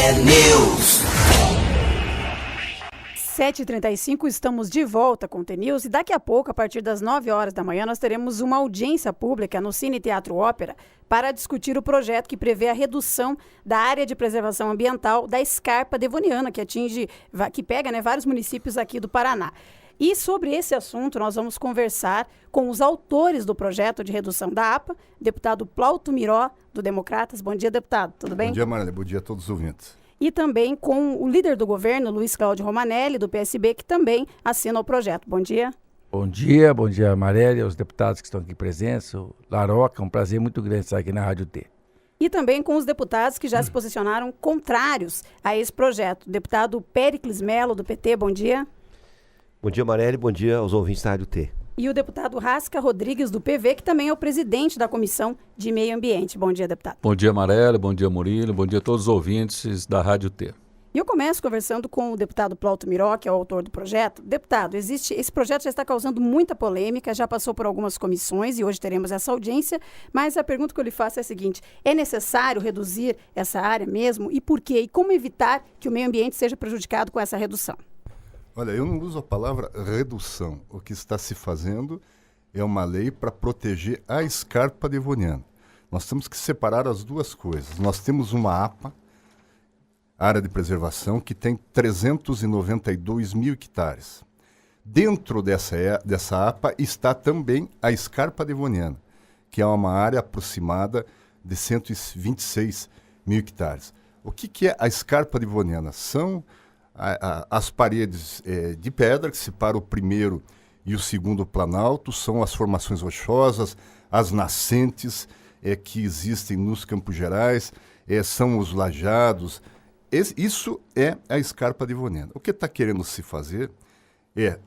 T-News. 7h35, estamos de volta com o T-News e daqui a pouco, a partir das 9 horas da manhã, nós teremos uma audiência pública no Cine Teatro Ópera para discutir o projeto que prevê a redução da área de preservação ambiental da Scarpa Devoniana, que pega vários municípios aqui do Paraná. E sobre esse assunto, nós vamos conversar com os autores do projeto de redução da APA, deputado Plauto Miró, do Democratas. Bom dia, deputado. Tudo bem? Bom dia, Marília. Bom dia a todos os ouvintes. E também com o líder do governo, Luiz Cláudio Romanelli, do PSB, que também assina o projeto. Bom dia. Bom dia, Marília, os deputados que estão aqui presentes, o Laroca, é um prazer muito grande estar aqui na Rádio T. E também com os deputados que já se posicionaram contrários a esse projeto. Deputado Péricles Melo, do PT, bom dia. Bom dia, Marília, bom dia aos ouvintes da Rádio T. E o deputado Rasca Rodrigues, do PV, que também é o presidente da Comissão de Meio Ambiente. Bom dia, deputado. Bom dia, Marília, bom dia, Murilo, bom dia a todos os ouvintes da Rádio T. E eu começo conversando com o deputado Plauto Miró, que é o autor do projeto. Deputado, esse projeto já está causando muita polêmica, já passou por algumas comissões e hoje teremos essa audiência, mas a pergunta que eu lhe faço é a seguinte: é necessário reduzir essa área mesmo? E por quê? E como evitar que o meio ambiente seja prejudicado com essa redução? Olha, eu não uso a palavra redução. O que está se fazendo é uma lei para proteger a Scarpa Devoniana. Nós temos que separar as duas coisas. Nós temos uma APA, área de preservação, que tem 392 mil hectares. Dentro dessa APA está também a Scarpa Devoniana, que é uma área aproximada de 126 mil hectares. O que é a Scarpa Devoniana? São as paredes de pedra que separam o primeiro e o segundo planalto, são as formações rochosas, as nascentes que existem nos Campos Gerais, são os lajados. Isso é a Scarpa Devoniana. O que está querendo se fazer é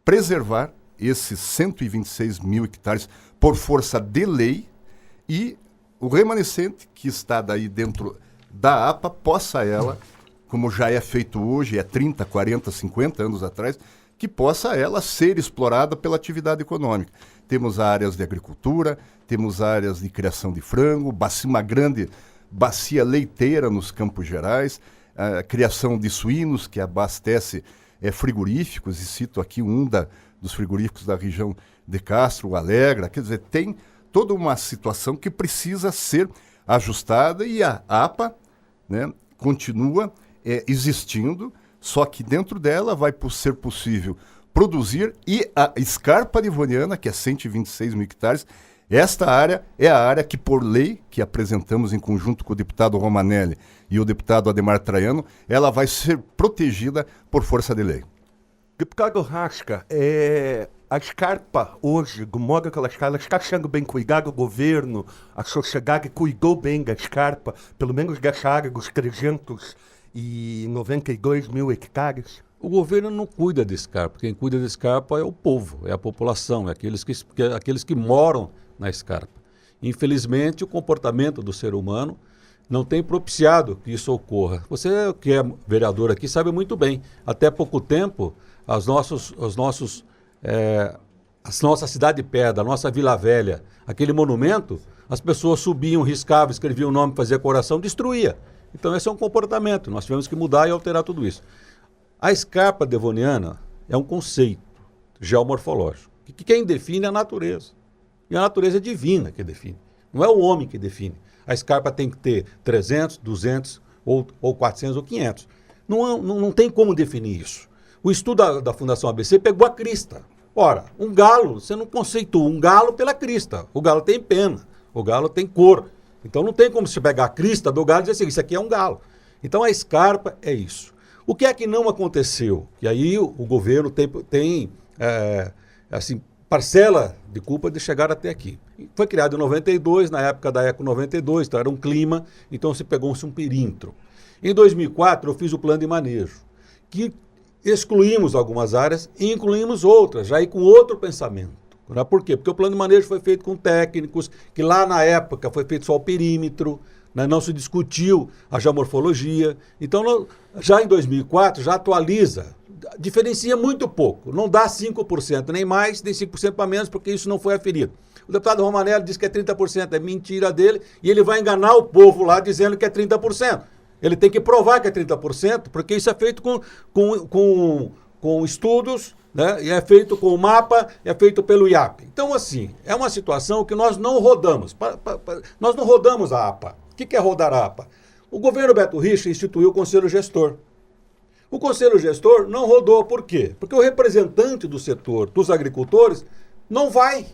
preservar esses 126 mil hectares por força de lei e o remanescente que está daí dentro da APA possa ela, como já é feito hoje, 30, 40, 50 anos atrás, que possa ela ser explorada pela atividade econômica. Temos áreas de agricultura, temos áreas de criação de frango, uma grande bacia leiteira nos Campos Gerais, a criação de suínos que abastece frigoríficos, e cito aqui dos frigoríficos da região de Castro, o Alegra, quer dizer, tem toda uma situação que precisa ser ajustada e a APA, continua existindo, só que dentro dela vai ser possível produzir, e a Scarpa Devoniana, que é 126 mil hectares, esta área é a área que, por lei, que apresentamos em conjunto com o deputado Romanelli e o deputado Ademar Traiano, ela vai ser protegida por força de lei. Deputado Rasca, a Scarpa hoje, do modo que ela está sendo bem cuidada, o governo, a sociedade cuidou bem da Scarpa, pelo menos dessa área dos 392 mil hectares? O governo não cuida de Scarpa. Quem cuida de Scarpa é o povo, é a população, é aqueles que moram na Scarpa. Infelizmente, o comportamento do ser humano não tem propiciado que isso ocorra. Você, que é vereador aqui, sabe muito bem. Até pouco tempo, a nossa cidade de pedra, a nossa Vila Velha, aquele monumento, as pessoas subiam, riscavam, escreviam o nome, faziam coração, destruía. Então esse é um comportamento. Nós tivemos que mudar e alterar tudo isso. A Scarpa Devoniana é um conceito geomorfológico, que quem define é a natureza. E a natureza é divina que define. Não é o homem que define. A Scarpa tem que ter 300, 200, ou 400 ou 500. Não tem como definir isso. O estudo da Fundação ABC pegou a crista. Ora, um galo, você não conceitua um galo pela crista. O galo tem pena, o galo tem cor. Então não tem como você pegar a crista do galo e dizer assim, isso aqui é um galo. Então a Scarpa é isso. O que é que não aconteceu? E aí o governo tem parcela de culpa de chegar até aqui. Foi criado em 92, na época da Eco 92, então era um clima, então se pegou-se um perímetro. Em 2004 eu fiz o plano de manejo, que excluímos algumas áreas e incluímos outras, já aí com outro pensamento. Por quê? Porque o plano de manejo foi feito com técnicos, que lá na época foi feito só o perímetro, não se discutiu a geomorfologia. Então, já em 2004, já atualiza, diferencia muito pouco, não dá 5%, nem mais, nem 5% para menos, porque isso não foi aferido. O deputado Romanelli diz que é 30%, é mentira dele, e ele vai enganar o povo lá dizendo que é 30%. Ele tem que provar que é 30%, porque isso é feito com estudos, né? E é feito com o mapa, é feito pelo IAP. Então, assim, é uma situação que nós não rodamos. Nós não rodamos a APA. O que é rodar a APA? O governo Beto Richa instituiu o Conselho Gestor. O Conselho Gestor não rodou, por quê? Porque o representante do setor, dos agricultores, não vai.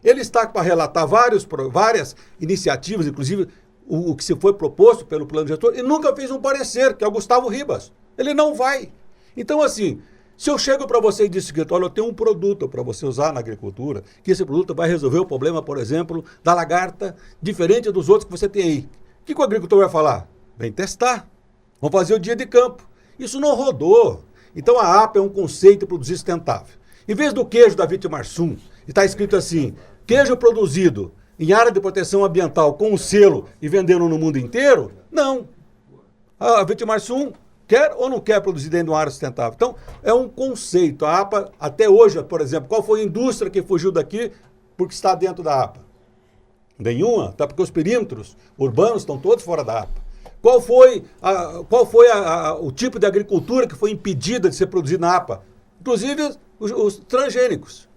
Ele está para relatar várias iniciativas, inclusive o que se foi proposto pelo plano gestor, e nunca fez um parecer, que é o Gustavo Ribas. Ele não vai. Então, assim, se eu chego para você e digo o seguinte, olha, eu tenho um produto para você usar na agricultura, que esse produto vai resolver o problema, por exemplo, da lagarta, diferente dos outros que você tem aí. O que o agricultor vai falar? Vem testar. Vamos fazer o dia de campo. Isso não rodou. Então a APA é um conceito de produzir sustentável. Em vez do queijo da Vitimarsum, está escrito assim, queijo produzido em área de proteção ambiental com um selo e vendendo no mundo inteiro, não. A Vitimarsum quer ou não quer produzir dentro de uma área sustentável. Então é um conceito. A APA, até hoje, por exemplo, qual foi a indústria que fugiu daqui porque está dentro da APA? Nenhuma, tá? Porque os perímetros urbanos estão todos fora da APA. Qual foi o tipo de agricultura que foi impedida de ser produzida na APA? Inclusive os transgênicos.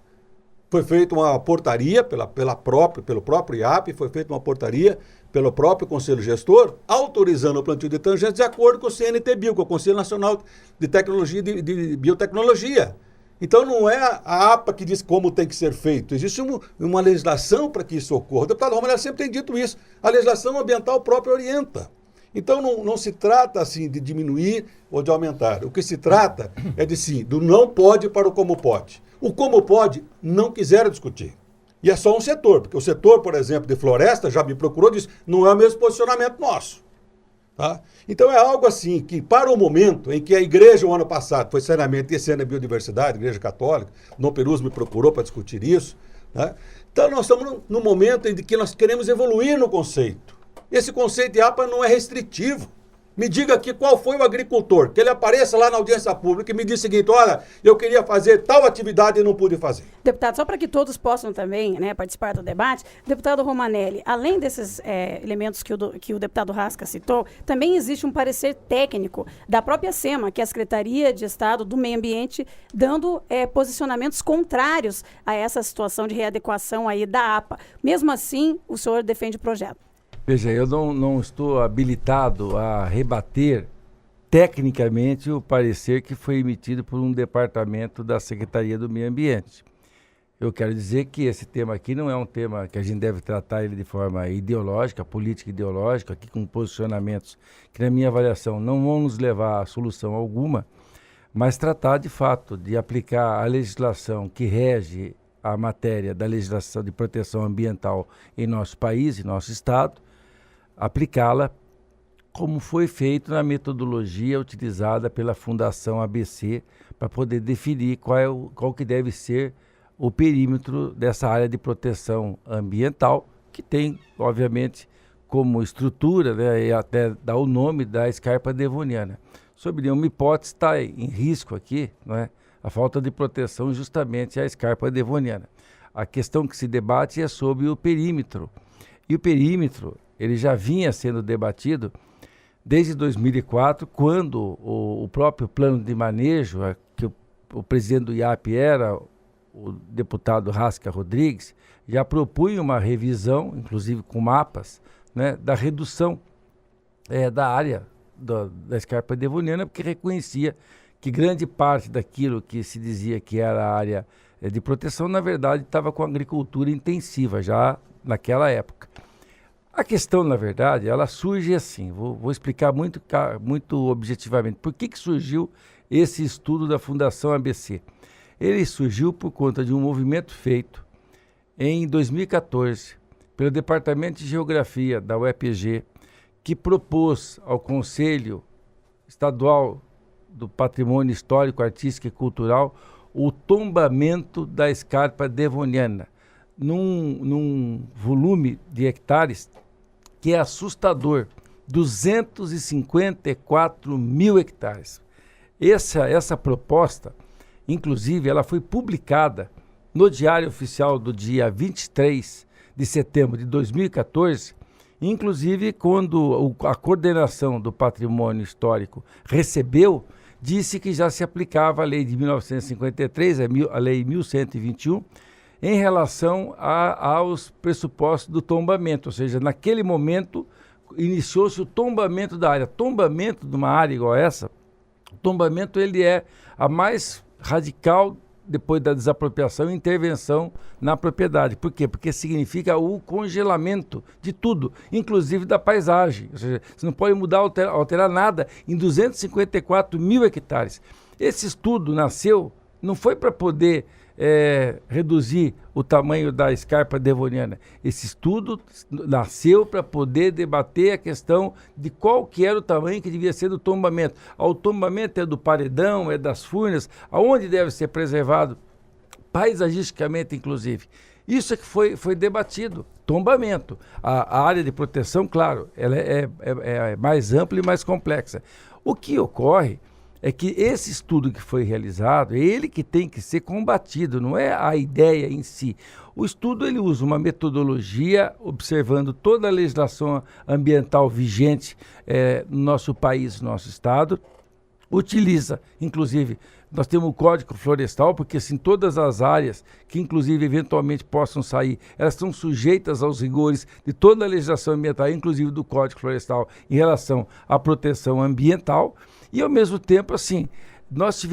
Foi feita uma portaria pelo próprio IAP, foi feita uma portaria pelo próprio Conselho Gestor, autorizando o plantio de transgênicos de acordo com o CNTBio, com o Conselho Nacional de Tecnologia de Biotecnologia. Então não é a APA que diz como tem que ser feito, existe uma legislação para que isso ocorra. O deputado Romanelli sempre tem dito isso, a legislação ambiental própria orienta. Então não se trata assim de diminuir ou de aumentar, o que se trata é de sim, do não pode para o como pode. O como pode não quiseram discutir. E é só um setor, porque o setor, por exemplo, de floresta já me procurou e disse, não é o mesmo posicionamento nosso. Tá? Então é algo assim que para o momento em que a igreja o ano passado foi saneamento e esse ano é biodiversidade, igreja católica, o Dom Perus me procurou para discutir isso, né? Então nós estamos no momento em que nós queremos evoluir no conceito. Esse conceito de APA não é restritivo. Me diga aqui qual foi o agricultor, que ele apareça lá na audiência pública e me diga o seguinte, olha, eu queria fazer tal atividade e não pude fazer. Deputado, só para que todos possam também, né, participar do debate, deputado Romanelli, além desses elementos que o deputado Rasca citou, também existe um parecer técnico da própria SEMA, que é a Secretaria de Estado do Meio Ambiente, dando posicionamentos contrários a essa situação de readequação aí da APA. Mesmo assim, o senhor defende o projeto. Veja, eu não estou habilitado a rebater tecnicamente o parecer que foi emitido por um departamento da Secretaria do Meio Ambiente. Eu quero dizer que esse tema aqui não é um tema que a gente deve tratar ele de forma ideológica, política ideológica, aqui com posicionamentos que, na minha avaliação, não vão nos levar a solução alguma, mas tratar de fato de aplicar a legislação que rege a matéria da legislação de proteção ambiental em nosso país, em nosso estado, aplicá-la como foi feito na metodologia utilizada pela Fundação ABC para poder definir qual que deve ser o perímetro dessa área de proteção ambiental, que tem, obviamente, como estrutura, né, e até dá o nome da escarpa devoniana. Sob nenhuma hipótese está em risco aqui, né, a falta de proteção justamente à escarpa devoniana. A questão que se debate é sobre o perímetro. E o perímetro ele já vinha sendo debatido desde 2004, quando o próprio plano de manejo, que o presidente do IAP era o deputado Rasca Rodrigues, já propunha uma revisão, inclusive com mapas, né, da redução da área da escarpa devoniana, porque reconhecia que grande parte daquilo que se dizia que era a área de proteção, na verdade, estava com a agricultura intensiva, já naquela época. A questão, na verdade, ela surge assim, vou explicar muito objetivamente. Por que surgiu esse estudo da Fundação ABC? Ele surgiu por conta de um movimento feito em 2014 pelo Departamento de Geografia da UEPG, que propôs ao Conselho Estadual do Patrimônio Histórico, Artístico e Cultural o tombamento da escarpa devoniana, num volume de hectares que é assustador, 254 mil hectares. Essa proposta, inclusive, ela foi publicada no Diário Oficial do dia 23 de setembro de 2014 Inclusive, quando a coordenação do patrimônio histórico recebeu, disse que já se aplicava a lei de 1953, a lei 1121, em relação aos pressupostos do tombamento. Ou seja, naquele momento, iniciou-se o tombamento da área. Tombamento de uma área igual essa, o tombamento ele é a mais radical depois da desapropriação e intervenção na propriedade. Por quê? Porque significa o congelamento de tudo, inclusive da paisagem. Ou seja, você não pode mudar, alterar nada em 254 mil hectares. Esse estudo nasceu, não foi para poder reduzir o tamanho da escarpa devoniana. Esse estudo nasceu para poder debater a questão de qual que era o tamanho que devia ser do tombamento. O tombamento é do paredão, é das furnas, aonde deve ser preservado, paisagisticamente inclusive. Isso é que foi debatido. Tombamento. A área de proteção, claro, ela é mais ampla e mais complexa. O que ocorre é que esse estudo que foi realizado, é ele que tem que ser combatido, não é a ideia em si. O estudo ele usa uma metodologia observando toda a legislação ambiental vigente no nosso país, no nosso estado, utiliza, inclusive, nós temos o Código Florestal, porque assim, todas as áreas que inclusive eventualmente possam sair, elas estão sujeitas aos rigores de toda a legislação ambiental, inclusive do Código Florestal, em relação à proteção ambiental. E ao mesmo tempo, assim, nós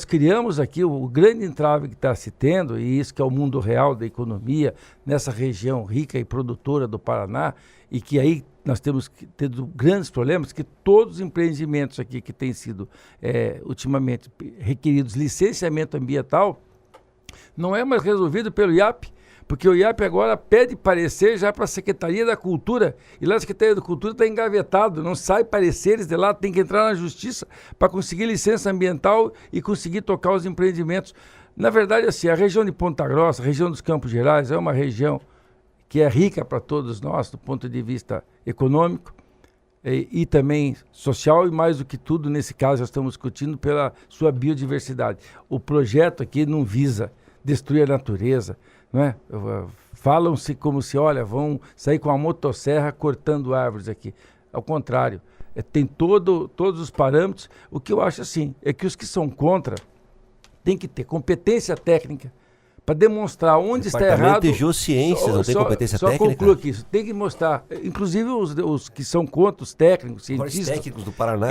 criamos aqui o grande entrave que está se tendo, e isso que é o mundo real da economia, nessa região rica e produtora do Paraná, e que aí nós temos tido grandes problemas, que todos os empreendimentos aqui que têm sido ultimamente requeridos licenciamento ambiental, não é mais resolvido pelo IAP, porque o IAP agora pede parecer já para a Secretaria da Cultura, e lá a Secretaria da Cultura está engavetado, não sai pareceres de lá, tem que entrar na Justiça para conseguir licença ambiental e conseguir tocar os empreendimentos. Na verdade, assim, a região de Ponta Grossa, a região dos Campos Gerais, é uma região que é rica para todos nós, do ponto de vista econômico e também social, e mais do que tudo, nesse caso, nós estamos discutindo pela sua biodiversidade. O projeto aqui não visa destruir a natureza, não é? Falam-se como se, olha, vão sair com a motosserra cortando árvores aqui. Ao contrário, tem todos os parâmetros. O que eu acho assim, é que os que são contra têm que ter competência técnica para demonstrar onde está errado. De Geociências não tem competência técnica? Só concluo aqui, isso tem que mostrar, inclusive os que são contra, os técnicos, cientistas, técnicos do Paraná,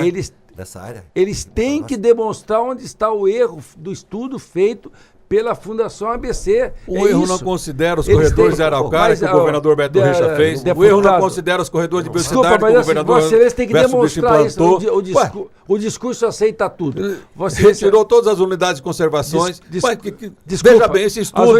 dessa área. Eles têm que demonstrar onde está o erro do estudo feito pela Fundação ABC. O erro não considera os corredores de Araucária, que o governador Beto Richa fez. O erro não considera os corredores de biodiversidade, que o governador Vossa Excelência tem que demonstrar isso. O discurso aceita tudo. Você retirou todas as unidades de conservações. Veja bem, esse estudo,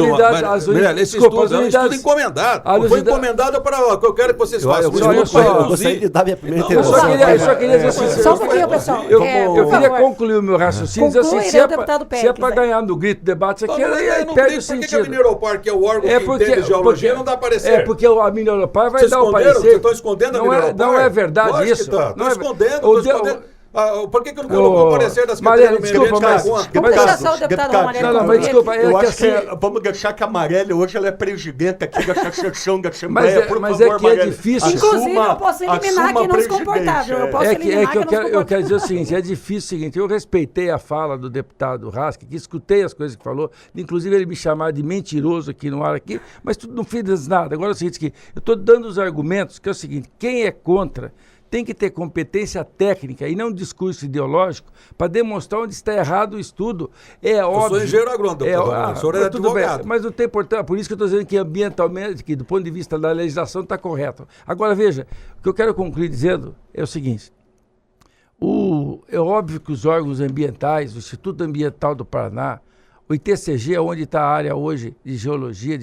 esse estudo é um estudo encomendado. Foi encomendado para o que eu quero que vocês façam. Eu gostaria de dar minha primeira intervenção. Eu só queria dizer assim, só um pouquinho, pessoal. Eu queria concluir o meu raciocínio, dizer assim, se é para ganhar no grito debate aqui, aí perde o sentido. Por que a Mineropar, que é o órgão que entende geologia, não dá parecer? É porque a Mineropar vai dar o parecer. Vocês estão escondendo a Mineropar? Não é verdade isso. Estou escondendo. Por que não colocou o parecer das Marélio, desculpa, mas... Vamos deixar só o deputado Marélio. Não, mas desculpa, eu acho que vamos deixar que a Marélio, hoje ela é presidente aqui da sessão da Assembleia, por favor, mas é que é difícil... Inclusive, eu posso eliminar quem não se comportável. Eu quero dizer o seguinte, é difícil o seguinte, eu respeitei a fala do deputado Rasca, que escutei as coisas que falou, inclusive ele me chamar de mentiroso aqui no ar, aqui, mas tudo não fiz nada. Agora é o seguinte, eu estou dando os argumentos, que é o seguinte, quem é contra tem que ter competência técnica e não discurso ideológico para demonstrar onde está errado o estudo. É óbvio. Eu sou engenheiro agrônomo, o senhor é advogado. Mas não tem importância, por isso que eu estou dizendo que ambientalmente, que do ponto de vista da legislação está correto. Agora, veja, o que eu quero concluir dizendo é o seguinte, é óbvio que os órgãos ambientais, o Instituto Ambiental do Paraná, o ITCG, onde está a área hoje de geologia,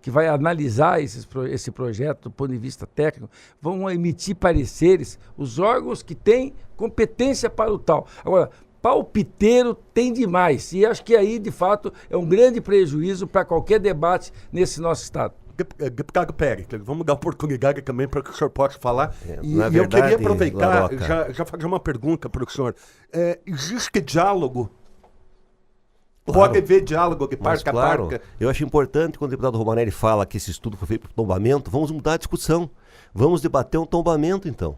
que vai analisar esse projeto do ponto de vista técnico, vão emitir pareceres, os órgãos que têm competência para o tal. Agora, palpiteiro tem demais, e acho que aí, de fato, é um grande prejuízo para qualquer debate nesse nosso estado. Deputado Pérez, vamos dar oportunidade também para que o senhor possa falar. E verdade, eu queria aproveitar, já fazer uma pergunta para o senhor. Existe diálogo? Claro. Pode haver diálogo de parte a parte. Eu acho importante quando o deputado Romanelli fala que esse estudo foi feito por tombamento, vamos mudar a discussão. Vamos debater um tombamento, então.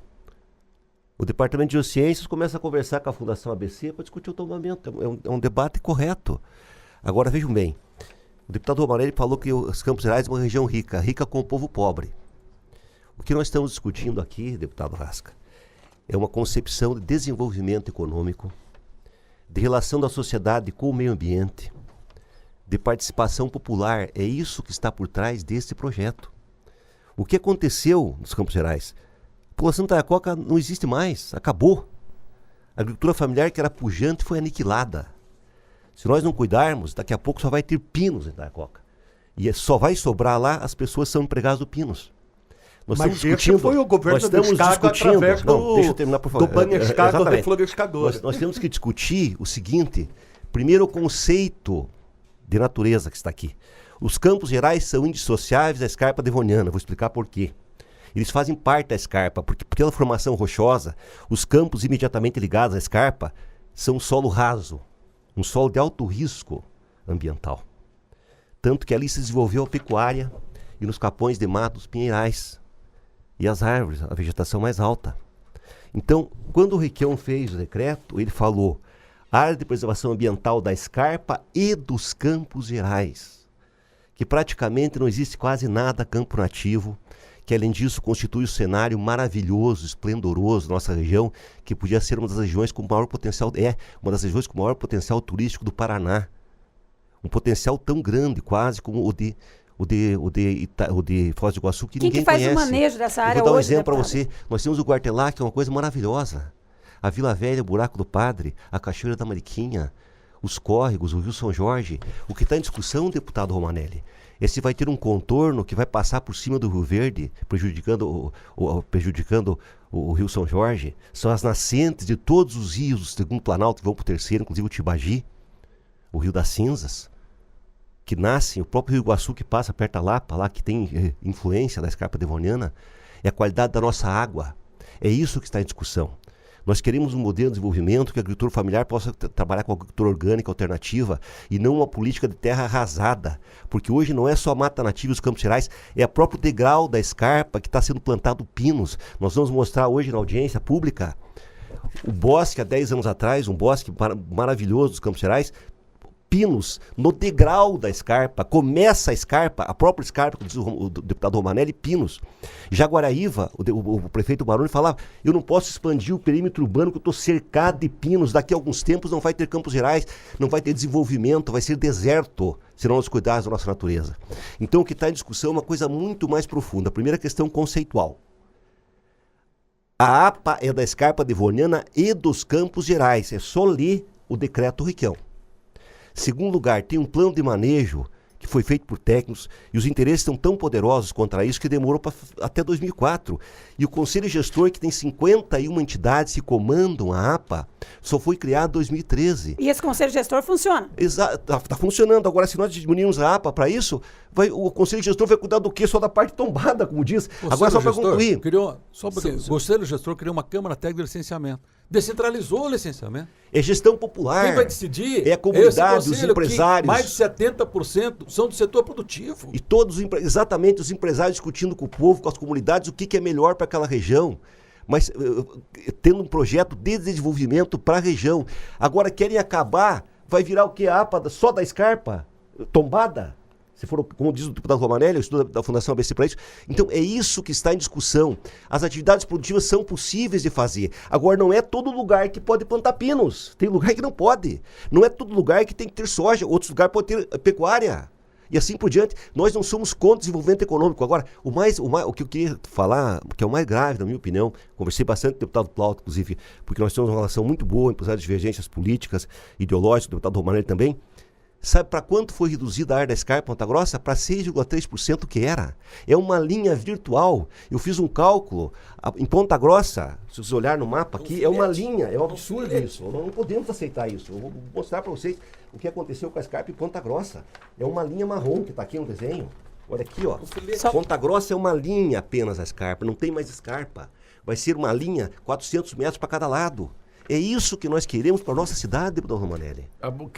O Departamento de Geociências começa a conversar com a Fundação ABC para discutir o tombamento. É um debate correto. Agora, vejam bem. O deputado Romanelli falou que os Campos Gerais é uma região rica com o povo pobre. O que nós estamos discutindo aqui, deputado Rasca, é uma concepção de desenvolvimento econômico, de relação da sociedade com o meio ambiente, de participação popular. É isso que está por trás desse projeto. O que aconteceu nos Campos Gerais? A população de Itaiococa não existe mais, acabou. A agricultura familiar, que era pujante, foi aniquilada. Se nós não cuidarmos, daqui a pouco só vai ter pinos em Itaiococa. E só vai sobrar lá as pessoas que são empregadas do pinos. Nós Mas estamos discutindo, foi o governo do Estado através deixa eu terminar, por favor. do Banescado reflorescador. Nós temos que discutir o seguinte. Primeiro, o conceito de natureza que está aqui. Os Campos Gerais são indissociáveis da escarpa devoniana. Vou explicar por quê. Eles fazem parte da escarpa, porque pela formação rochosa, os campos imediatamente ligados à escarpa são solo raso, um solo de alto risco ambiental. Tanto que ali se desenvolveu a pecuária e nos capões de mato os pinheirais e as árvores, a vegetação mais alta. Então, quando o Requião fez o decreto, ele falou área de preservação ambiental da escarpa e dos Campos Gerais, que praticamente não existe quase nada campo nativo, que além disso constitui um cenário maravilhoso, esplendoroso da nossa região, que podia ser uma das regiões com maior potencial, uma das regiões com maior potencial turístico do Paraná. Um potencial tão grande quase como o de Foz do Iguaçu, que ninguém conhece. Quem que faz o manejo dessa área hoje? Eu vou dar um exemplo para você. Nós temos o Guartelá, que é uma coisa maravilhosa. A Vila Velha, o Buraco do Padre, a Cachoeira da Mariquinha, os córregos, o Rio São Jorge. O que está em discussão, deputado Romanelli, é se vai ter um contorno que vai passar por cima do Rio Verde, prejudicando o Rio São Jorge. São as nascentes de todos os rios do segundo planalto que vão para o terceiro, inclusive o Tibagi, o Rio das Cinzas, que nascem, o próprio Rio Iguaçu que passa perto da Lapa, lá que tem influência da escarpa devoniana, é a qualidade da nossa água. É isso que está em discussão. Nós queremos um modelo de desenvolvimento que a agricultura familiar possa trabalhar com a agricultura orgânica alternativa e não uma política de terra arrasada. Porque hoje não é só a mata nativa e os Campos Gerais, é o próprio degrau da escarpa que está sendo plantado pinos. Nós vamos mostrar hoje na audiência pública o bosque há 10 anos atrás, um bosque maravilhoso dos Campos Gerais, pinos no degrau da escarpa, começa a escarpa, a própria escarpa, como diz o deputado Romanelli, pinos. Jaguaraíva, o prefeito Baroni falava, eu não posso expandir o perímetro urbano que eu estou cercado de pinos, daqui a alguns tempos não vai ter Campos Gerais, não vai ter desenvolvimento, vai ser deserto, se não nós cuidarmos da nossa natureza. Então o que está em discussão é uma coisa muito mais profunda. A primeira questão conceitual. A APA é da escarpa devoniana e dos Campos Gerais, é só ler o decreto Requião. Segundo lugar, tem um plano de manejo que foi feito por técnicos e os interesses estão tão poderosos contra isso que demorou até 2004. E o Conselho Gestor, que tem 51 entidades que comandam a APA, só foi criado em 2013. E esse Conselho Gestor funciona? Exato, está funcionando. Agora, se nós diminuirmos a APA para isso, o Conselho Gestor vai cuidar do quê? Só da parte tombada, como diz. Agora, só para concluir. O Conselho Gestor criou uma Câmara Técnica de Licenciamento. Descentralizou o licenciamento. É gestão popular. Quem vai decidir é a comunidade, os empresários. Mais de 70% são do setor produtivo. E todos, exatamente, os empresários discutindo com o povo, com as comunidades, o que é melhor para aquela região. Mas tendo um projeto de desenvolvimento para a região. Agora querem acabar, vai virar o que? A APA só da escarpa? Tombada? Se for, como diz o deputado Romanelli, eu estudo da Fundação ABC para isso. Então, é isso que está em discussão. As atividades produtivas são possíveis de fazer. Agora, não é todo lugar que pode plantar pinos. Tem lugar que não pode. Não é todo lugar que tem que ter soja. Outros lugares podem ter pecuária. E assim por diante. Nós não somos contra o desenvolvimento econômico. Agora, o que eu queria falar, que é o mais grave, na minha opinião, conversei bastante com o deputado Plauto, inclusive, porque nós temos uma relação muito boa, apesar das divergências políticas, ideológicas, o deputado Romanelli também. Sabe para quanto foi reduzida a área da escarpa em Ponta Grossa? Para 6,3% que era. É uma linha virtual. Eu fiz um cálculo. Em Ponta Grossa, se vocês olharem no mapa aqui, é uma linha. É um absurdo isso. Nós não podemos aceitar isso. Eu vou mostrar para vocês o que aconteceu com a escarpa em Ponta Grossa. É uma linha marrom que está aqui no desenho. Olha aqui, ó. Ponta Grossa é uma linha apenas a escarpa. Não tem mais escarpa. Vai ser uma linha 400 metros para cada lado. É isso que nós queremos para nossa cidade, deputado Romanelli.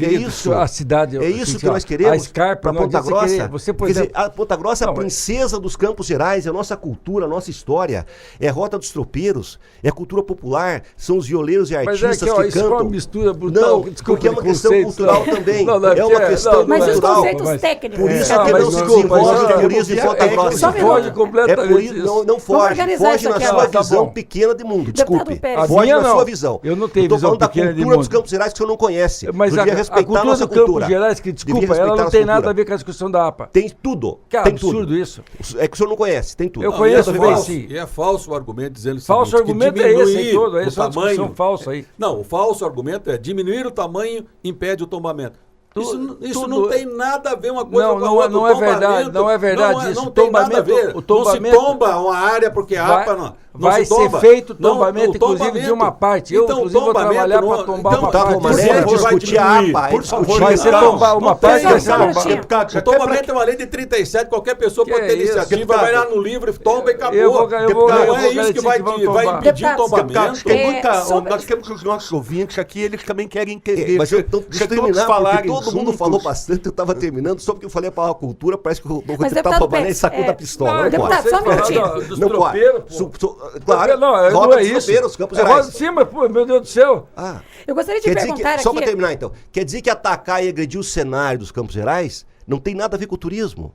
Isso, a cidade. É isso assim, que nós queremos para Ponta Grossa. Você, por Quer dizer, exemplo, a Ponta Grossa é a Não, princesa dos Campos Gerais, é a nossa cultura, a nossa história, é a rota dos tropeiros, é a cultura popular, são os violeiros e mas artistas é que, ó, que isso é cantam. uma mistura brutal. Não, porque é uma questão cultural também. É uma questão Mas e os cultural. conceitos técnicos? Por isso Cadê? que mas não se desculpa, desenvolve isso o turismo em Ponta Grossa. Só um minuto. Foge completamente. É por isso, não foge. organizar Foge isso na aqui sua agora. Tá visão bom. pequena de mundo. Deputado Desculpe. Pérez. Foge minha na não. sua visão. Eu não tenho Estou visão falando da pequena de cultura dos mundo. Campos Gerais que o senhor não conhece. Mas Devia a respeitar cultura nossa do Campos cultura. Gerais, que Devia desculpa, ela respeitar não nossa tem nada cultura. a ver com a discussão da APA. Tem tudo. Que Tem absurdo tudo. isso. É que o senhor não conhece, tem tudo. Eu Não, conheço e é bem, falso, sim. E é falso o argumento dizendo o Falso seguinte, que argumento é esse aí diminuir todo, é o só uma discussão tamanho... falsa aí. Não, o falso argumento é diminuir o tamanho impede o tombamento. Isso tudo- não tem nada a ver uma coisa Não, com a não, outra. não O é verdade, tombamento não é verdade isso. Não tem nada a ver. O tombamento- Não se tomba uma área porque a Vai- APA não vai se tomba. ser feito Não, tombamento, o inclusive, de uma parte. Eu, Então, inclusive, vou tombamento trabalhar não- para tombar então, uma Tá, parte. Romanelli, Por favor, vai discutir a diminuir. APA. Por favor, Vai ser não, tombar não uma tem parte, essa vai ser calma. tombar. Deputado, O tombamento é uma lei de 37, qualquer pessoa Que pode ter é isso? iniciativa, vai lá no livro, tomba e acabou. Eu vou Não é isso que vai garantir que vão vai tombar. impedir o Deputados, tombamento. Tem muita, sobre- nós temos os nossos ouvintes aqui, eles também querem entender. Mas eu tô, Se deixa eu todos terminar, porque falarem todo mundo juntos- falou bastante, eu estava terminando, só porque eu falei a palavra cultura, parece que o Mas, deputado deputado Romanelli Pérez, sacou da pistola. Não, Não deputado, pode. só um minutinho. Dos Não pode. tropeiros, pô. Claro, Não, rota não é dos isso. tropeiros, Campos É Gerais. roda de cima, pô, meu Deus do céu. Ah, Eu gostaria de quer dizer perguntar que, só aqui... para terminar então, quer dizer que atacar e agredir o cenário dos Campos Gerais não tem nada a ver com o turismo?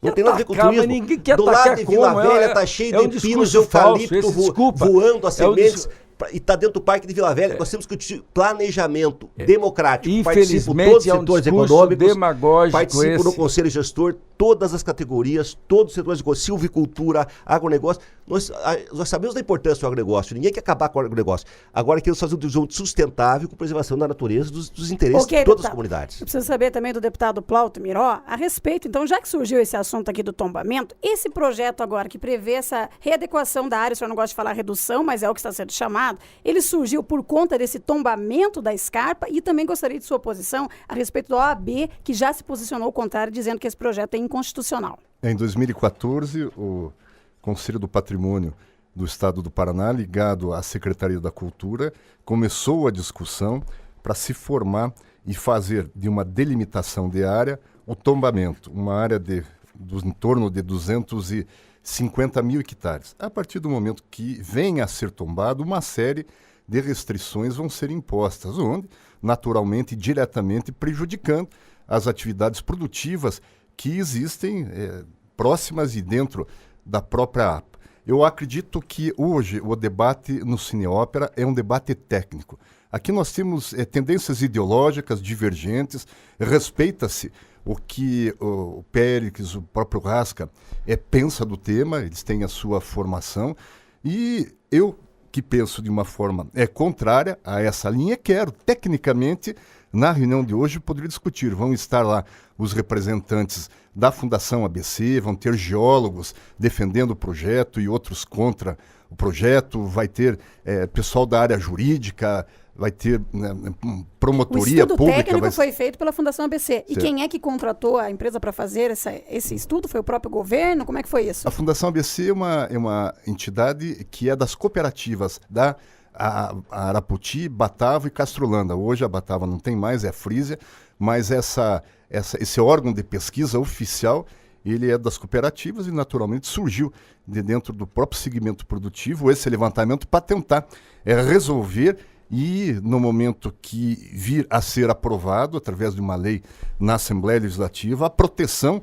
Não tem nada a ver com o Atacar, mas turismo. ninguém quer Do atacar lado de Vila como? Velha É- tá cheio é um de pinos, discurso falso eucalipto esse, desculpa. voando as É um sementes. discurso- E está dentro do Parque de Vila Velha. Nós temos que discutir planejamento democrático. Infelizmente, todos os é um setores discurso econômicos. demagógico Participo do esse. Conselho Gestor, todas as categorias, todos os setores de silvicultura, agronegócio. Nós sabemos da importância do agronegócio. Ninguém quer acabar com o agronegócio. Agora queremos fazer um desenvolvimento sustentável com preservação da natureza, dos interesses Ok, de todas as deputado. comunidades. Eu preciso saber também do deputado Plauto Miró a respeito, então, já que surgiu esse assunto aqui do tombamento, esse projeto agora que prevê essa readequação da área, o senhor não gosta de falar redução, mas é o que está sendo chamado, ele surgiu por conta desse tombamento da escarpa e também gostaria de sua posição a respeito da OAB, que já se posicionou ao contrário, dizendo que esse projeto é inconstitucional. Em 2014, o Conselho do Patrimônio do Estado do Paraná, ligado à Secretaria da Cultura, começou a discussão para se formar e fazer de uma delimitação de área o tombamento, uma área em torno de 250 mil hectares. A partir do momento que venha a ser tombado, uma série de restrições vão ser impostas, onde, naturalmente e diretamente, prejudicando as atividades produtivas que existem próximas e dentro da própria APA. Eu acredito que hoje o debate no Cineópera é um debate técnico. Aqui nós temos tendências ideológicas divergentes, respeita-se o que o Pérez, o próprio Rasca, pensa do tema, eles têm a sua formação, e eu, que penso de uma forma contrária a essa linha, quero, tecnicamente, na reunião de hoje, poder discutir. Vão estar lá os representantes da Fundação ABC, vão ter geólogos defendendo o projeto e outros contra o projeto, vai ter pessoal da área jurídica, vai ter promotoria O estudo pública. técnico foi feito pela Fundação ABC. E Certo. quem é que contratou a empresa para fazer esse estudo? Foi o próprio governo? Como é que foi isso? A Fundação ABC é uma entidade que é das cooperativas da a Araputi, Batavo e Castrolanda. Hoje a Batavo não tem mais, é a Frísia, mas esse órgão de pesquisa oficial, ele é das cooperativas e naturalmente surgiu de dentro do próprio segmento produtivo esse levantamento para tentar resolver e no momento que vir a ser aprovado, através de uma lei na Assembleia Legislativa, a proteção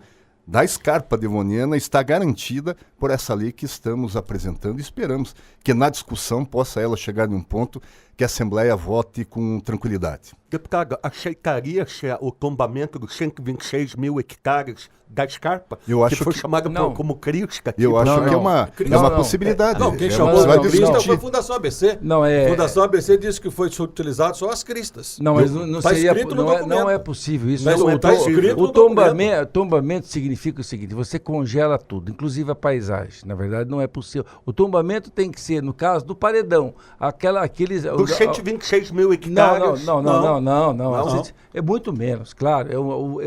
da escarpa devoniana está garantida por essa lei que estamos apresentando e esperamos que na discussão possa ela chegar em um ponto que a Assembleia vote com tranquilidade. Deputado, aceitaria-se o tombamento dos 126 mil hectares da escarpa? Eu acho que foi que- chamado não. como crítica. Eu acho que é não. uma Não. possibilidade. Não, quem É chamou uma- de vai crista discutir. foi a Fundação ABC. Não, A Fundação ABC disse que foi utilizado só as cristas. Não, mas não Tá seria, escrito no não, documento. não é possível isso. Mas O tá escrito o no tombamento significa o seguinte, você congela tudo, inclusive a paisagem. paisagem. Na verdade, não é possível. O tombamento tem que ser, no caso do paredão, aqueles... Dos 126 mil hectares. Não. É muito menos, claro.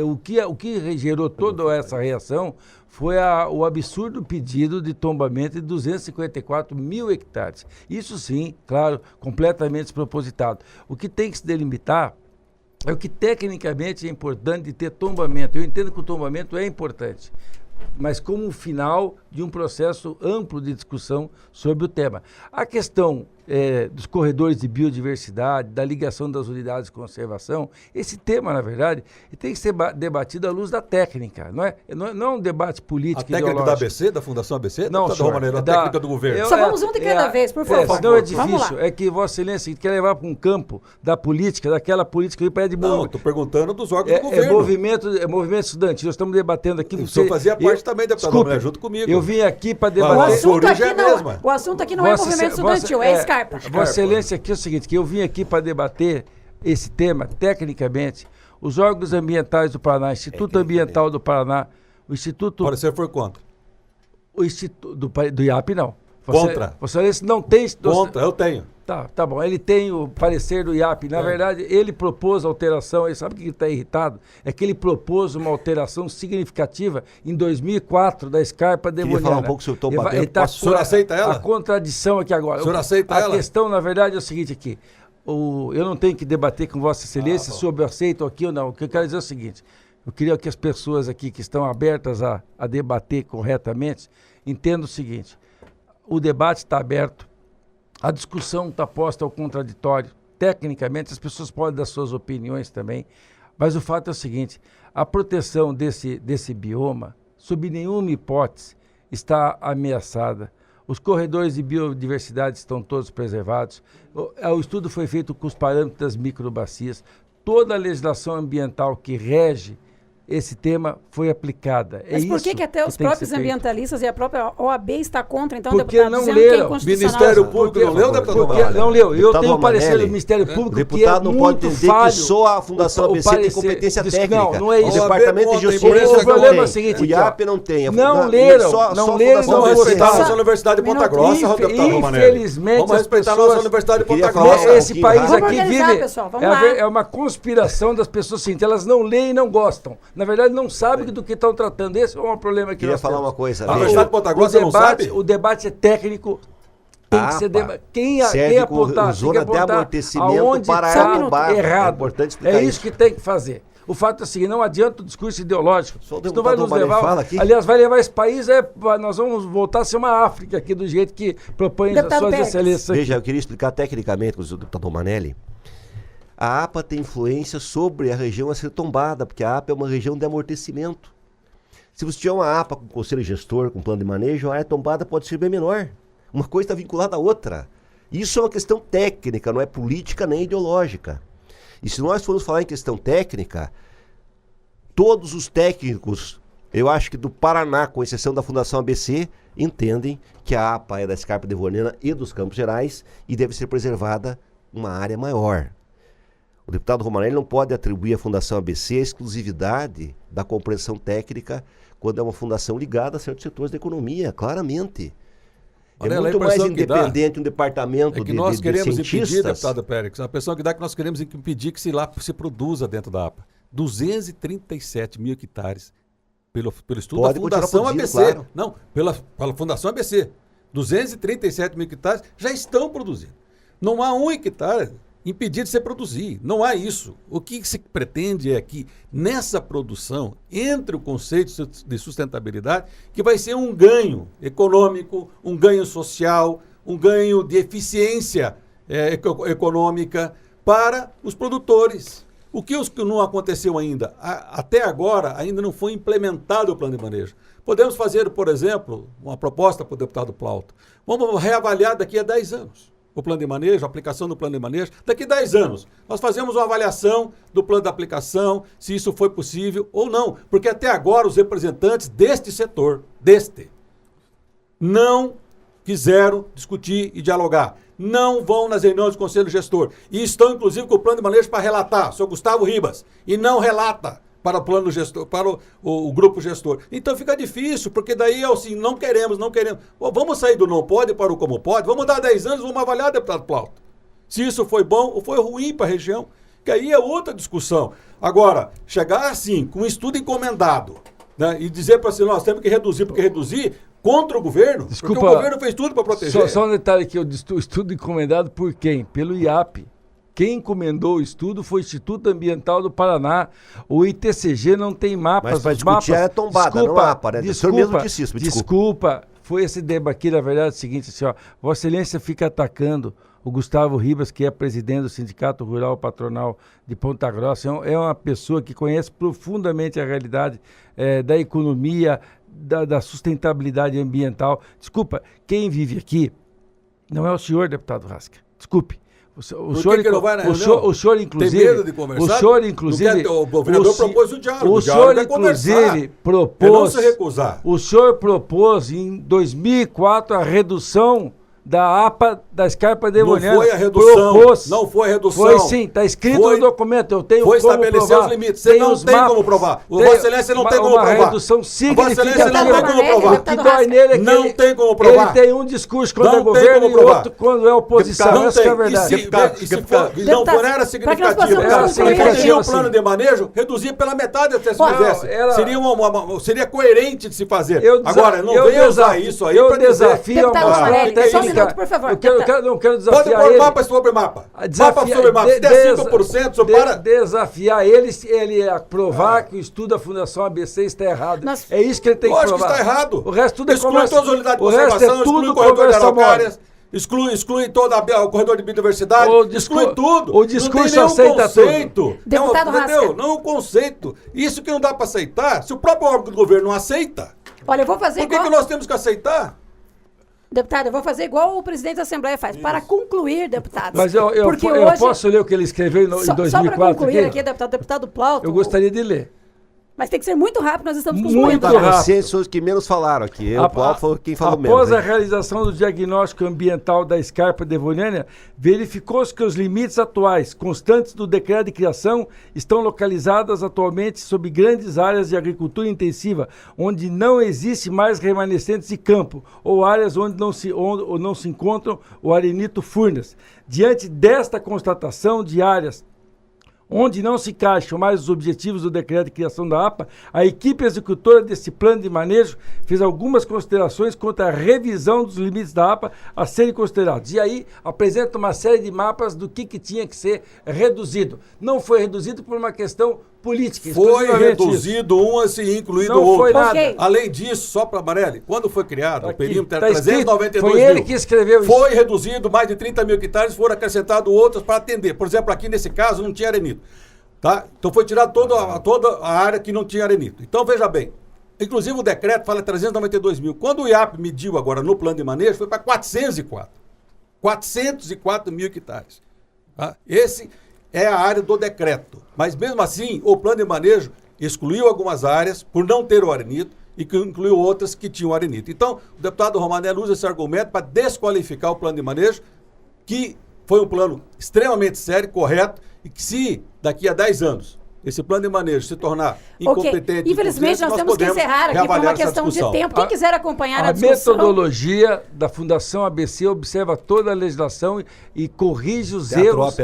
O que gerou toda essa reação foi o absurdo pedido de tombamento de 254 mil hectares. Isso sim, claro, completamente despropositado. O que tem que se delimitar é o que tecnicamente é importante de ter tombamento. Eu entendo que o tombamento é importante, mas como um final de um processo amplo de discussão sobre o tema. A questão dos corredores de biodiversidade, da ligação das unidades de conservação, esse tema, na verdade, tem que ser debatido à luz da técnica, não é um debate político ideológico. A técnica da ABC, da Fundação ABC? Não, senhor, a técnica do governo. Só vamos um de cada vez, por favor. Senão é difícil, é que Vossa Excelência quer levar para um campo da política, daquela política que pede... Não, estou perguntando dos órgãos do governo. É movimento estudantil, nós estamos debatendo aqui... O senhor fazia parte também, deputado Romanelli, junto comigo. Eu vim aqui para debater... O assunto aqui não é movimento estudantil, é Scarpa. Vossa Excelência, aqui é o seguinte, que eu vim aqui para debater esse tema, tecnicamente, os órgãos ambientais do Paraná, Instituto Ambiental do Paraná, o Instituto... O parecer foi contra? O Instituto do IAP, não. Contra? Vossa Excelência não tem... Contra, eu tenho. Tá bom. Ele tem o parecer do IAP. Na verdade, ele propôs alteração. Ele sabe o que ele está irritado? É que ele propôs uma alteração significativa em 2004 da Scarpa devoniana. Queria falar um pouco sobre o tombamento. O senhor aceita ela? A contradição aqui agora. O senhor aceita ela? A questão, na verdade, é o seguinte aqui. Eu não tenho que debater com Vossa Excelência sobre eu aceito aqui ou não. O que eu quero dizer é o seguinte. Eu queria que as pessoas aqui que estão abertas a debater corretamente entendam o seguinte. O debate está aberto. A discussão está posta ao contraditório. Tecnicamente, as pessoas podem dar suas opiniões também, mas o fato é o seguinte, a proteção desse bioma, sob nenhuma hipótese, está ameaçada. Os corredores de biodiversidade estão todos preservados. O estudo foi feito com os parâmetros das microbacias. Toda a legislação ambiental que rege esse tema foi aplicada. Mas por que até os próprios ambientalistas e a própria OAB está contra, então, porque deputado, não dizendo leram. que é inconstitucional? Ministério Público não leu, deputado Romanelli? Não leu. Eu tenho Romanelli, parecer do Ministério Público o deputado que é não pode muito entender falho. que só a Fundação ABC tem competência técnica. Não é isso. O Departamento de Justiça o problema é o tem. seguinte, O IAP não tem. Não leram. Não leram. Vamos respeitar a nossa Universidade de Ponta Grossa, deputado Romanelli. Infelizmente, vamos respeitar a nossa Universidade de Ponta falar Grossa. Esse país aqui vive... Pessoal, vamos lá. É uma conspiração das pessoas, sim. Elas não leem e não gostam. Na verdade, não sabem do que estão tratando. Esse é um problema que Queria nós falar temos. uma coisa. A Universidade de Ponta Grossa não sabe? O debate é técnico. Tem que ser quem apontar, zona de amortecimento aonde para a está tombada. errado. É importante explicar isso que tem que fazer. O fato é o seguinte, não adianta o discurso ideológico. Só o Isso não vai nos levar. fala aqui. Aliás, vai levar esse país, nós vamos voltar a ser uma África aqui, do jeito que propõe as suas excelências. Veja, eu queria explicar tecnicamente com o deputado Romanelli. A APA tem influência sobre a região a ser tombada, porque a APA é uma região de amortecimento. Se você tiver uma APA com conselho gestor, com plano de manejo, a área tombada pode ser bem menor. Uma coisa está vinculada à outra. Isso é uma questão técnica, não é política nem ideológica. E se nós formos falar em questão técnica, todos os técnicos, eu acho que do Paraná, com exceção da Fundação ABC, entendem que a APA é da Scarpa devoniana e dos Campos Gerais e deve ser preservada uma área maior. O deputado Romanelli não pode atribuir à Fundação ABC a exclusividade da compreensão técnica quando é uma fundação ligada a certos setores da economia, claramente. É muito mais independente um departamento que nós queremos cientistas. impedir, deputado Pérez, a impressão que dá que nós queremos impedir que se produza dentro da APA. 237 mil hectares pelo estudo da Fundação ABC. Claro. Não, pela Fundação ABC. 237 mil hectares já estão produzindo. Não há um hectare impedir de se produzir. Não há isso. O que se pretende é que nessa produção entre o conceito de sustentabilidade, que vai ser um ganho econômico, um ganho social, um ganho de eficiência econômica para os produtores. O que não aconteceu ainda? Até agora ainda não foi implementado o plano de manejo. Podemos fazer, por exemplo, uma proposta para o deputado Plauto. Vamos reavaliar daqui a 10 anos. O plano de manejo, a aplicação do plano de manejo, daqui a 10 anos. Nós fazemos uma avaliação do plano de aplicação, se isso foi possível ou não. Porque até agora os representantes deste setor, não quiseram discutir e dialogar. Não vão nas reuniões do Conselho Gestor. E estão, inclusive, com o plano de manejo para relatar, o senhor Gustavo Ribas. E não relata. para o plano gestor, para o grupo gestor. Então fica difícil, porque daí é assim, não queremos. Bom, vamos sair do não pode para o como pode, vamos dar 10 anos, vamos avaliar, deputado Plauto. Se isso foi bom ou foi ruim para a região, que aí é outra discussão. Agora, chegar assim, com um estudo encomendado, né, e dizer para si, nós temos que reduzir, porque reduzir contra o governo, Desculpa, porque o governo fez tudo para proteger. Só um detalhe aqui, o estudo encomendado por quem? Pelo IAP. Quem encomendou o estudo foi o Instituto Ambiental do Paraná. O ITCG não tem mapas. Mas para discutir é tombada, não há, parece. O senhor mesmo disse isso, me desculpa. Foi esse debate aqui, na verdade, é o seguinte, assim, ó, Vossa Excelência fica atacando o Gustavo Ribas, que é presidente do Sindicato Rural Patronal de Ponta Grossa. É uma pessoa que conhece profundamente a realidade da economia, da sustentabilidade ambiental. Desculpa, quem vive aqui não é o senhor, deputado Rasca. Desculpe. O senhor, inclusive... Tem medo de conversar? O senhor, inclusive... O vereador propôs o diálogo. O senhor, inclusive, propôs... não se recusar. O senhor propôs, em 2004, a redução da APA da Escarpa Devoniana. Não foi a redução. Não foi a redução. Foi sim, está escrito no documento. Eu tenho foi como estabelecer provar. Os limites. Você não tem como provar. O Vossa Excelência não tem como provar. Uma redução significativa. Vossa Excelência não tem como provar. O que dói nele é que não tem como provar. Ele tem um discurso quando é governo e outro quando é oposição. Essa é a verdade. E se não for era significativo. Tinha um plano de manejo, reduzir pela metade até se fizesse. Seria coerente de se fazer. Agora, não venha usar isso aí para dizer. Eu desafio a mostrar técnica. Por favor. Eu quero desafiar pode pôr mapa sobre mapa. Mapa sobre mapa. Se der 5%, só para... Desafiar ele a provar que o estudo da Fundação ABC está errado. É isso que ele tem que provar. Lógico que está errado. O resto tudo é exclui conversa. todas as unidades de conservação, exclui o corredor de araucárias, exclui todo o corredor de biodiversidade, exclui tudo. O discurso aceita tudo. Deputado Rasca. Não é um conceito. Isso que não dá para aceitar. Se o próprio órgão do governo não aceita, olha, eu vou fazer por que nós temos que aceitar? Deputado, eu vou fazer igual o presidente da Assembleia faz, para concluir, deputado. Mas eu posso ler o que ele escreveu em 2004? Só para concluir aqui, deputado Plauto. Eu gostaria de ler. Mas tem que ser muito rápido, nós estamos com os muito rápido. Vocês são os que menos falaram aqui. O Plauto foi quem falou menos. Após a realização do diagnóstico ambiental da Escarpa Devoniana, verificou-se que os limites atuais, constantes do decreto de criação, estão localizadas atualmente sob grandes áreas de agricultura intensiva, onde não existe mais remanescentes de campo, ou áreas onde não se encontram o arenito furnas. Diante desta constatação de áreas onde não se encaixam mais os objetivos do decreto de criação da APA, a equipe executora desse plano de manejo fez algumas considerações quanto à revisão dos limites da APA a serem considerados. E aí apresenta uma série de mapas do que tinha que ser reduzido. Não foi reduzido por uma questão política. Foi reduzido um e incluído o outro. Não foi nada. Okay. Além disso, só para Amarelli, quando foi criado, o perímetro era 392 foi mil. Ele que escreveu isso. Foi reduzido, mais de 30 mil hectares, foram acrescentados outros para atender. Por exemplo, aqui nesse caso não tinha arenito. Tá? Então foi tirado toda a área que não tinha arenito. Então veja bem, inclusive o decreto fala 392 mil. Quando o IAP mediu agora no plano de manejo, foi para 404. 404 mil hectares. Tá? Esse é a área do decreto. Mas mesmo assim, o plano de manejo excluiu algumas áreas por não ter o arenito e que incluiu outras que tinham arenito. Então, o deputado Romanelli usa esse argumento para desqualificar o plano de manejo, que foi um plano extremamente sério, correto, e que se daqui a 10 anos esse plano de manejo se tornar incompetente... Okay. Infelizmente, nós temos que encerrar aqui por uma questão de tempo. Quem quiser acompanhar a discussão... A metodologia da Fundação ABC observa toda a legislação e corrige os erros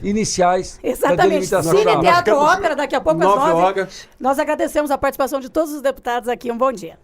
iniciais. Exatamente. Cine Teatro Ópera, daqui a pouco às 9. Nós agradecemos a participação de todos os deputados aqui. Um bom dia.